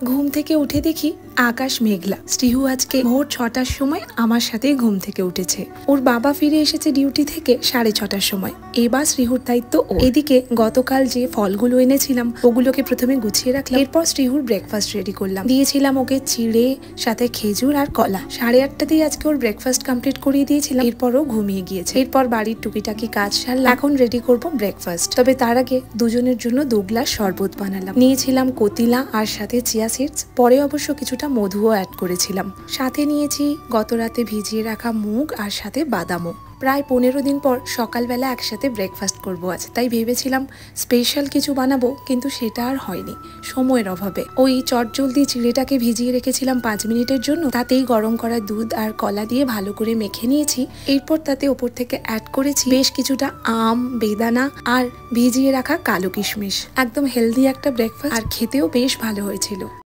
ঘুম থেকে উঠে দেখি আকাশ মেঘলা। স্টিহু আজকে ভোর 6টার সময় আমার সাথেই ঘুম থেকে উঠেছে। ওর বাবা ফিরে এসেছে ডিউটি থেকে 6:30টার সময়। এবার শ্রীহুর দায়িত্ব ও। এদিকে গতকাল যে ফলগুলো এনেছিলাম ওগুলোকে প্রথমে গুছিয়ে রাখলাম, এরপর শ্রীহুর ব্রেকফাস্ট রেডি করলাম। দিয়েছিলাম ওকে চিড়ে, সাথে খেজুর আর কলা। 8:30তেই আজকে ওর ব্রেকফাস্ট কমপ্লিট করিয়ে দিয়েছিলাম। এরপরও ঘুমিয়ে গিয়েছে। এরপর বাড়ির টুকিটাকি কাজ সারলাম। এখন রেডি করব ব্রেকফাস্ট। তবে তার আগে দুজনের জন্য 2 গ্লাস শরবত বানালাম। নিয়েছিলাম কতিলা আর সাথে চিয়া সিডস, পরে অবশ্য কিছুটা মধুও অ্যাড করেছিলাম। সাথে নিয়েছি গত রাতে ভিজিয়ে রাখা মুগ আর সাথে বাদামও। প্রায় 15 দিন পর সকালবেলা একসাথে ব্রেকফাস্ট করবো আজ, তাই ভেবেছিলাম স্পেশাল কিছু বানাবো, কিন্তু সেটা আর হয়নি সময়ের অভাবে। ওই চটজলদি চিড়েটাকে ভিজিয়ে রেখেছিলাম 5 মিনিটের জন্য, তাতেই গরম করা দুধ আর কলা দিয়ে ভালো করে মেখে নিয়েছি। এরপর তাতে ওপর থেকে অ্যাড করেছি বেশ কিছুটা আম, বেদানা আর ভিজিয়ে রাখা কালো কিশমিশ। একদম হেলদি একটা ব্রেকফাস্ট, আর খেতেও বেশ ভালো হয়েছিল।